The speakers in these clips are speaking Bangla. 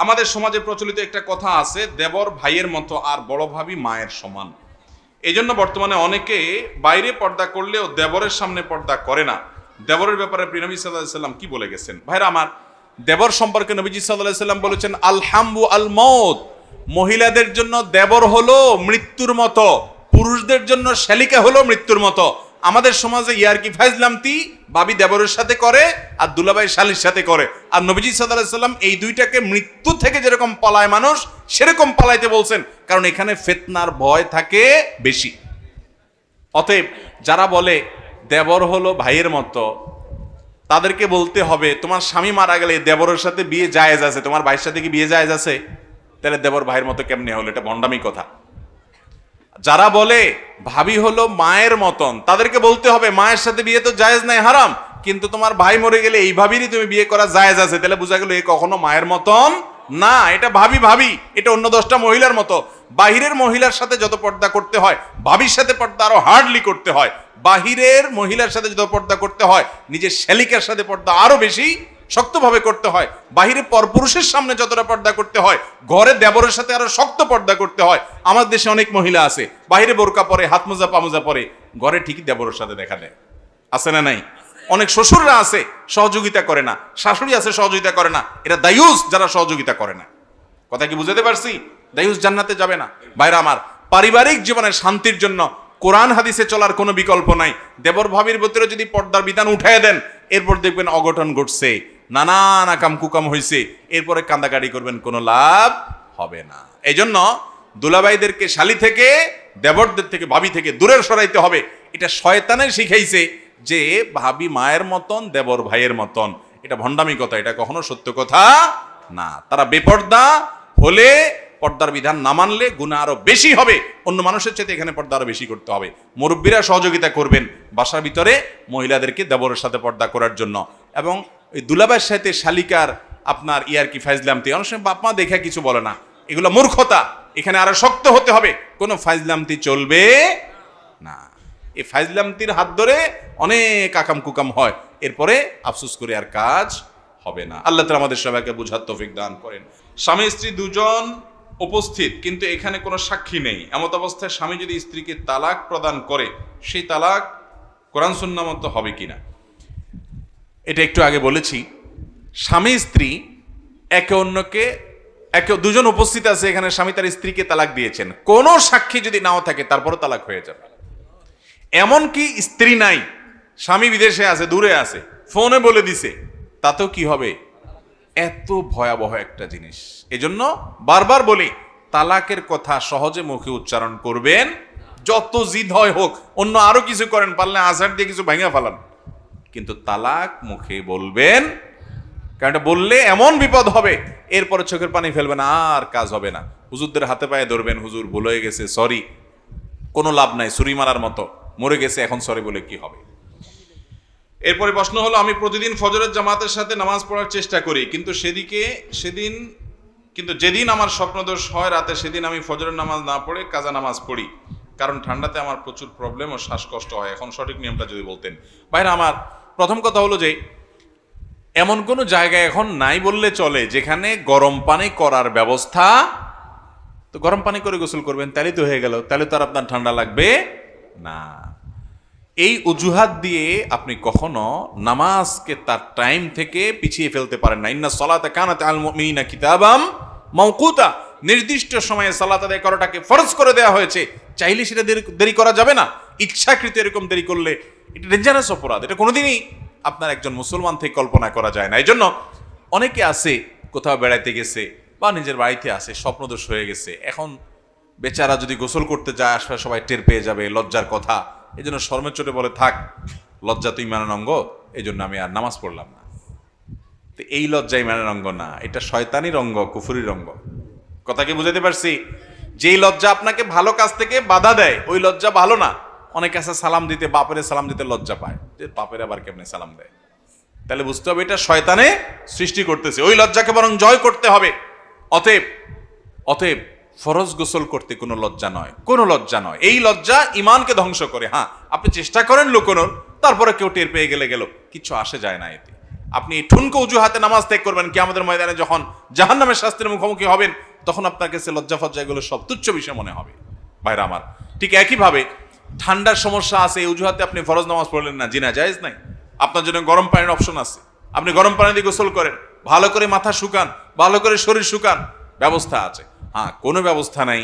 আমাদের সমাজে প্রচলিত একটা কথা আছে, দেবর ভাইয়ের মতো আর বড় ভাবি মায়ের সমান। এই জন্য বর্তমানে অনেকে বাইরে পর্দা করলেও দেবরের সামনে পর্দা করে না। দেবরের ব্যাপারে প্রিয় নবী সাল্লাল্লাহু আলাইহি সাল্লাম কি বলে গেছেন? ভাইরা আমার, দেবর সম্পর্কে নবীজি সাল্লাল্লাহু আলাইহি সাল্লাম বলেছেন, আলহামু আল মউত, মহিলাদের জন্য দেবর হলো মৃত্যুর মতো, পুরুষদের জন্য শালিকা হলো মৃত্যুর মতো। আমাদের সমাজে ইয়ারকি ফাজলামতি ভাবি দেবরের সাথে করে আর দুলাভাই শালির সাথে করে, আর নবীজি সাল্লাল্লাহু আলাইহি সাল্লাম এই দুইটাকে মৃত্যু থেকে যেরকম পালায় মানুষ সেরকম পালাইতে বলছেন, কারণ এখানে ফিতনার ভয় থাকে বেশি। অতএব যারা বলে দেবর হলো ভাইয়ের মতো, তাদেরকে বলতে হবে তোমার স্বামী মারা গেলে দেবরের সাথে বিয়ে জায়েজ আছে, তোমার ভাইয়ের সাথে কি বিয়ে জায়েজ আছে? তাহলে দেবর ভাইয়ের মতো কেমনে হলো? এটা ভণ্ডামি কথা। যারা বলে ভাবি হলো মায়ের মতন, তাদেরকে বলতে হবে মায়ের সাথে বিয়ে তো জায়েজ নাই, হারাম, কিন্তু তোমার ভাই মরে গেলে এই ভাবিরই তুমি বিয়ে করা জায়েজ আছে। তাহলে বোঝা গেল এ কখনো মায়ের মতন না, এটা ভাবি ভাবি, এটা অন্য 10টা মহিলার মতো। বাহিরের মহিলার সাথে যত পর্দা করতে হয়, ভাবির সাথে পর্দা আরো হার্ডলি করতে হয়। বাহিরের মহিলার সাথে যত পর্দা করতে হয়, নিজের শালিকার সাথে পর্দা আরো বেশি শক্তভাবে করতে হয়। বাহিরে পরপুরুষের সামনে যতটা পর্দা করতে হয়, ঘরে দেবরের সাথে আরো শক্ত পর্দা করতে হয়। আমাদের দেশে অনেক মহিলা আছে বাহিরে বোরকা পরে, হাত মোজা পামোজা পরে, ঘরে ঠিকই দেবরের সাথে দেখা দেয়, আছে না নাই? অনেক শ্বশুররা আছে সহযোগিতা করে না, শাশুড়ি আছে সহযোগিতা করে না। এরা দায়ুস যারা সহযোগিতা করে না। কথা কি বুঝাতে পারছি? দায়ুস জান্নাতে যাবে না। ভাইরা আমার, পারিবারিক জীবনের শান্তির জন্য কোরআন হাদিসে চলার কোনো বিকল্প নাই। দেবর ভাবির ভিতরে যদি পর্দার বিধান উঠায় দেন, এরপর দেখবেন অঘটন ঘটছে, নানান আকাম কুকাম হয়েছে, এরপরে কান্দাকাটি করবেন, কোনো লাভ হবে না। এই জন্য দুলাভাইদেরকে শালি থেকে, দেবরদের থেকে, ভাবি থেকে দূরে সরাইতে হবে। এটা শয়তানে শিখাইছে যে ভাবি মায়ের মতন, দেবর ভাইয়ের মতন। এটা ভণ্ডামি কথা, এটা কখনো সত্য কথা না। তারা বেপর্দা হলে, পর্দার বিধান না মানলে গুনাহ আরো বেশি হবে। অন্য মানুষের চাইতে এখানে পর্দা আরো বেশি করতে হবে। মুরব্বীরা সহযোগিতা করবেন বাসার ভিতরে মহিলাদেরকে দেবরের সাথে পর্দা করার জন্য। এবং ওই দুলাভাইয়ের সাথে শালিকার আপনার ইয়ারকি ফাইজলামতি, অনেক সময় বাপ মা দেখে কিছু বলে না, এগুলো মূর্খতা। এখানে আরো শক্ত হতে হবে, কোনো ফাইজলামতি চলবে না। এই ফাইজলামতির হাত ধরে অনেক আকাম কুকাম হয়, এরপরে আফসোস করে আর কাজ হবে না। আল্লাহ তাআলা আমাদের সবাইকে বুঝার তৌফিক দান করেন। স্বামী স্ত্রী দুজন উপস্থিত, কিন্তু এখানে কোনো সাক্ষী নেই, এমত অবস্থায় স্বামী যদি স্ত্রীকে তালাক প্রদান করে, সেই তালাক কোরআন সুন্নাহ মতো হবে কিনা? এটা একটু আগে বলেছি। স্বামী স্ত্রী একে অন্যকে, দুজন উপস্থিত আছে এখানে, স্বামী তার স্ত্রীকে তালাক দিয়েছেন, কোনো সাক্ষী যদি নাও থাকে তারপরও তালাক হয়ে যাবে। এমনকি স্ত্রী নাই, স্বামী বিদেশে আছে, দূরে আছে, ফোনে বলে দিছে, তাতেও কি হবে? এত ভয়াবহ একটা জিনিস। এজন্য বারবার বলি, তালাকের কথা সহজে মুখে উচ্চারণ করবেন, যত জিদ হয় হোক, অন্য আরো কিছু করেন, পারলে আজহার দিয়ে কিছু ভাঙা ফেলান, কিন্তু তালাক মুখে বলবেন। কারণ এটা বললে এমন বিপদ হবে, এরপরে চোখের পানি ফেলবেন, আর কাজ হবে না। হুজুরদের হাতে পায়ে ধরবেন, হুজুর ভুল হয়ে গেছে, সরি। কোনো লাভ নাই, ছুরি মারার মতো, মরে গেছে, এখন সরি বলে কি হবে? এরপরে প্রশ্ন হলো, আমি প্রতিদিন ফজরের জামাতের সাথে নামাজ পড়ার চেষ্টা করি, কিন্তু যেদিন আমার স্বপ্নদোষ হয় রাতে, সেদিন আমি ফজরের নামাজ না পড়ে কাজা নামাজ পড়ি, কারণ ঠান্ডাতে আমার প্রচুর প্রবলেম ও শ্বাসকষ্ট হয়। এখন সঠিক নিয়মটা যদি বলতেন। ভাইরা আমার, প্রথম কথা হলো যে এমন কোনো জায়গায় এখন নাই বললে চলে যেখানে গরম পানি করার ব্যবস্থা। তো গরম পানি করে গোসল করবেন, তাহলে তো হয়ে গেল, তাহলে তো আর আপনার ঠান্ডা লাগবে না। এই অজুহাত দিয়ে আপনি কখনো নামাজকে তার টাইম থেকে পিছিয়ে ফেলতে পারেন না। ইন্না সালাতা কানাত আলাল মুমিনিনা কিতাবাম মাওকুতা, নির্দিষ্ট সময়ে সালাত আদায় করাটাকে ফরজ করে দেওয়া হয়েছে। চাইলে সেটা দেরি করা যাবে না। ইচ্ছাকৃত এরকম দেরি করলে এটা ডেঞ্জারাস অপরাধ। এটা কোনোদিনই আপনার একজন মুসলমান থেকে কল্পনা করা যায় না। এই জন্য অনেকে আছে কোথাও বেড়াইতে গেছে বা নিজের বাড়িতে আছে, স্বপ্নদোষ হয়ে গেছে, এখন বেচারা যদি গোসল করতে যায় আশপাশে সবাই টের পেয়ে যাবে, লজ্জার কথা। এই জন্য শরমের চোটে বলে, থাক, লজ্জা তো ইমানের অঙ্গ, এই জন্য আমি আর নামাজ পড়লাম না। তো এই লজ্জা ইমানের অঙ্গ না, এটা শয়তানির অঙ্গ, কুফরির অঙ্গ। কথা কি বুঝাতে পারছি? যেই লজ্জা আপনাকে ভালো কাজ থেকে বাধা দেয়, ওই লজ্জা ভালো না। অনেক আছে সালাম দিতে, বাপেরে সালাম দিতে লজ্জা পায়, যে বাপের আবার কেমনে সালাম দেয়। তাহলে বুঝতে হবে এটা শয়তানে সৃষ্টি করতেছে, ওই লজ্জাকে বরং জয় করতে হবে। অতএব ফরজ গোসল করতে কোনো লজ্জা নয়, কোনো লজ্জা নয়। এই লজ্জা ইমানকে ধ্বংস করে। হ্যাঁ, আপনি চেষ্টা করেন লুকোনোর, তারপরে কেউ টের পেয়ে গেল, কিছু আসে যায় না এতে। আপনি এই ঠুনকো অজুহাতে নামাজ ত্যাগ করবেন, কিয়ামতের ময়দানে যখন জাহান্নামের শাস্তির মুখোমুখি হবেন তখন আপনার কাছে লজ্জা ফজ্জা এগুলো সব তুচ্ছ বিষয় মনে হবে। ভাইরা আমার, ঠিক একইভাবে ঠান্ডার সমস্যা আছে, এই অজুহাতে আপনি ফরজ নামাজ পড়লেন না, জিনা জায়েজ নাই। আপনার জন্য গরম পানির অপশন আছে, আপনি গরম পানি দিয়ে গোসল করেন, ভালো করে মাথা শুকান, ভালো করে শরীর শুকান, ব্যবস্থা আছে। হ্যাঁ, কোনো ব্যবস্থা নাই,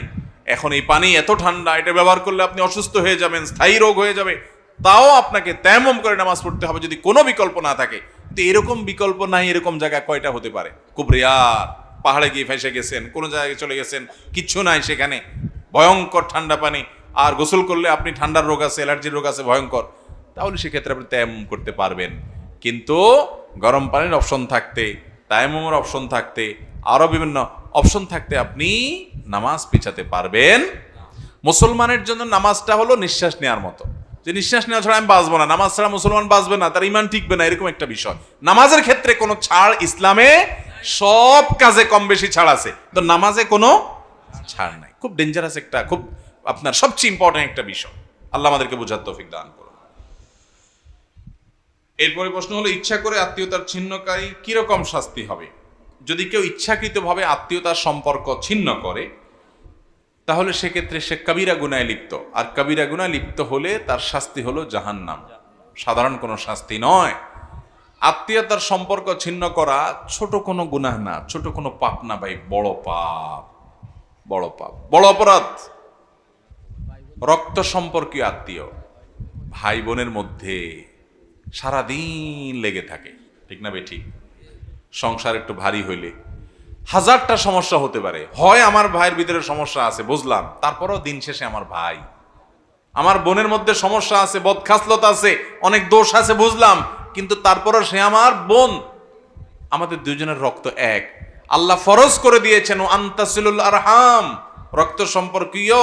এখন এই পানি এত ঠান্ডা, এটা ব্যবহার করলে আপনি অসুস্থ হয়ে যাবেন, স্থায়ী রোগ হয়ে যাবে, তাও আপনাকে তায়াম্মুম করে নামাজ পড়তে হবে যদি কোনো বিকল্প না থাকে। কিন্তু এরকম বিকল্প নাই, এরকম জায়গা কয়টা হতে পারে? খুব রেয়ার। পাহাড়ে গিয়ে ফেসে গেছেন, কোনো জায়গায় চলে গেছেন, কিচ্ছু নাই সেখানে, ভয়ঙ্কর ঠান্ডা পানি, আর গোসল করলে আপনি ঠান্ডার রোগ আছে, অ্যালার্জির রোগ আছে ভয়ঙ্কর, তাহলে সেক্ষেত্রে আপনি তায়াম্মুম করতে পারবেন। কিন্তু গরম পানির অপশন থাকতে, তায়াম্মুমের অপশন থাকতে, আরো বিভিন্ন অপশন থাকতে আপনি নামাজ পিছাতে পারবেন। মুসলমানের জন্য নামাজটা হলো নিঃশ্বাস নেওয়ার মতো, যে নিঃশ্বাস নেওয়া ছাড়া আমি বাঁচবো না, নামাজ ছাড়া মুসলমান বাঁচবে না, তার ইমান টিকবে না, এরকম একটা বিষয়। নামাজের ক্ষেত্রে কোনো ছাড় ইসলামে, সব কাজে কম বেশি ছাড় আছে, তো নামাজে কোনো ছাড় নাই। খুব ডেঞ্জারাস একটা, খুব আপনার সবচেয়ে ইম্পর্টেন্ট একটা বিষয়। আল্লাহ আমাদেরকে বোঝার তৌফিক দান করুন। এরপরে প্রশ্ন হলো, ইচ্ছা করে আত্মীয়তার ছিন্নকারী কিরকম শাস্তি হবে? যদি কেউ ইচ্ছাকৃতভাবে আত্মীয়তার সম্পর্ক ছিন্ন করে তাহলে সেক্ষেত্রে সে কবিরা গুনায় লিপ্ত, আর কবিরা গুনায় লিপ্ত হলে তার শাস্তি হলো জাহান্নাম, সাধারণ কোনো শাস্তি নয়। আত্মীয়তার সম্পর্ক ছিন্ন করা ছোট কোনো গুনাহ না, ছোট কোনো পাপ না ভাই, বড় পাপ, বড় পাপ, বড় অপরাধ। রক্ত সম্পর্কীয় আত্মীয়, ভাই বোনের মধ্যে সারাদিন লেগে থাকে, ঠিক না বেঠিক? সংসার একটু ভারী হইলে হাজারটা সমস্যা হতে পারে, হয় আমার ভাইয়ের ভিতরে সমস্যা আছে বুঝলাম, তারপরও দিন শেষে আমার ভাই। আমার বোনের মধ্যে সমস্যা আছে, বদখাসলত আছে, অনেক দোষ আছে বুঝলাম, কিন্তু তারপরও সে আমার বোন, আমাদের দুজনের রক্ত এক। আল্লাহ ফরজ করে দিয়েছেন আনতাসিলুল আরহাম, রক্ত সম্পর্কীয়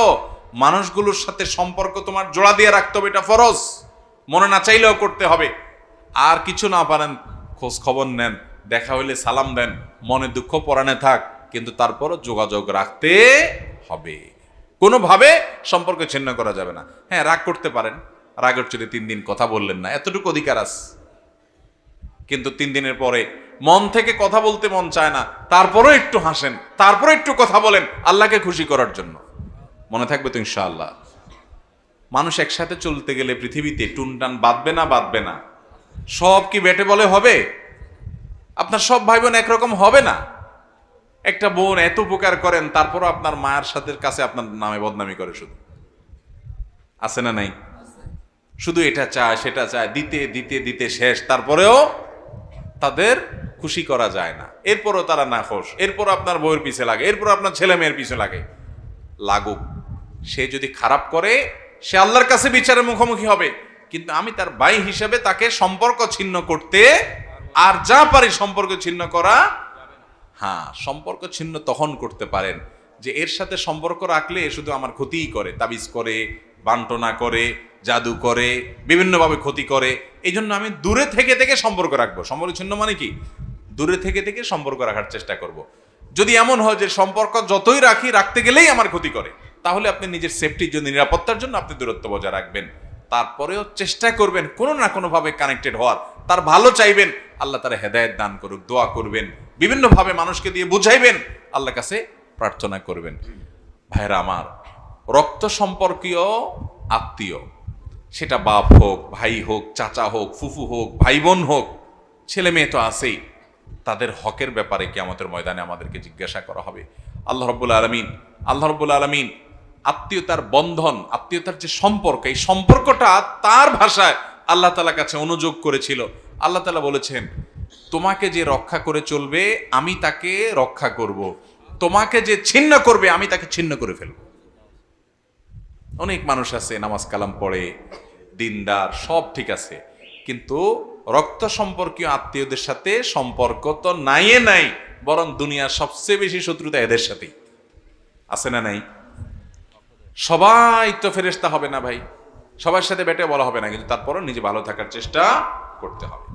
মানুষগুলোর সাথে সম্পর্ক তোমার জোড়া দিয়ে রাখতে হবে, এটা ফরজ, মনে না চাইলেও করতে হবে। আর কিছু না পারেন খোঁজ খবর নেন, দেখা হইলে সালাম দেন, মনে দুঃখ পরাণে থাক, কিন্তু তারপরও যোগাযোগ রাখতে হবে, কোনোভাবে সম্পর্ক ছিন্ন করা যাবে না। হ্যাঁ, রাগ করতে পারেন, রাগের চলে 3 দিন কথা বললেন না, এতটুকু অধিকার আছে, কিন্তু 3 দিনের পরে মন থেকে কথা বলতে মন চায় না, তারপরও একটু হাসেন, তারপরে একটু কথা বলেন আল্লাহকে খুশি করার জন্য, মনে থাকবে তো ইনশাআল্লাহ। মানুষ একসাথে চলতে গেলে পৃথিবীতে টুনটান বাঁধবে না, বাঁধবে না, সব কি বেটে বলে হবে? আপনার সব ভাই বোন একরকম হবে না। একটা বোন এত উপকার করেন, তারপরও আপনার মায়ের সাথে কাছে আপনার নামে বদনামি করে, শুধু আছে না নাই? শুধু এটা চায় সেটা চায়, দিতে দিতে দিতে শেষ, তারপরেও তাদের খুশি করা যায় না, এরপরও তারা না খুশ, এরপর আপনার বউয়ের পিছে লাগে, এরপর আপনার ছেলে মেয়ের পিছে লাগে। লাগুক, সে যদি খারাপ করে সে আল্লাহর কাছে বিচারের মুখোমুখি হবে, কিন্তু আমি তার ভাই হিসেবে তাকে সম্পর্ক ছিন্ন করতে, আর যা পারি সম্পর্ক ছিন্ন করা। হ্যাঁ, সম্পর্ক ছিন্ন তখন করতে পারেন যে এর সাথে সম্পর্ক রাখলে শুধু আমার ক্ষতিই করে, তাবিজ করে, বান্টনা করে, জাদু করে, বিভিন্নভাবে ক্ষতি করে, এই জন্য আমি দূরে থেকে থেকে সম্পর্ক রাখবো। সম্পর্ক ছিন্ন মানে কি? দূরে থেকে থেকে সম্পর্ক রাখার চেষ্টা করব। যদি এমন হয় যে সম্পর্ক যতই রাখি, রাখতে গেলেই আমার ক্ষতি করে, তাহলে আপনি নিজের সেফটির জন্য, নিরাপত্তার জন্য আপনি দূরত্ব বজায় রাখবেন, তারপরেও চেষ্টা করবেন কোনো না কোনোভাবে কানেক্টেড হওয়ার, তার ভালো চাইবেন, আল্লাহ তার হেদায়েত দান করুক, দোয়া করবেন, বিভিন্নভাবে মানুষকে দিয়ে বুঝাইবেন, আল্লাহর কাছে প্রার্থনা করবেন। ভাইরা আমার, রক্ত সম্পর্কীয় আত্মীয়, সেটা বাপ হোক, ভাই হোক, চাচা হোক, ফুফু হোক, ভাই বোন হোক, ছেলে মেয়ে তো আছেই, তাদের হকের ব্যাপারে কিয়ামতের ময়দানে আমাদেরকে জিজ্ঞাসা করা হবে। আল্লাহ রাব্বুল আলামিন আত্মীয়তার বন্ধন, আত্মীয়তার যে সম্পর্ক, এই সম্পর্কটা তার ভাষায় আল্লাহ তাআলার কাছে অনুযোগ করেছিল। আল্লাহ তাআলা বলেছেন, তোমাকে যে রক্ষা করে চলবে আমি তাকে রক্ষা করব, তোমাকে যে ছিন্ন করবে আমি তাকে ছিন্ন করে ফেলব। অনেক মানুষ আছে নামাজ কালাম পড়ে, দিনদার, সব ঠিক আছে, কিন্তু রক্ত সম্পর্কীয় আত্মীয়দের সাথে সম্পর্ক তো নাই, বরং দুনিয়ার সবচেয়ে বেশি শত্রুতা এদের সাথেই। আছে না নাই? সবাই তো ফেরেশতা হবে না ভাই, সবার সাথে বেটে বলা হবে না, কিন্তু তারপরও নিজে ভালো থাকার চেষ্টা করতে হবে।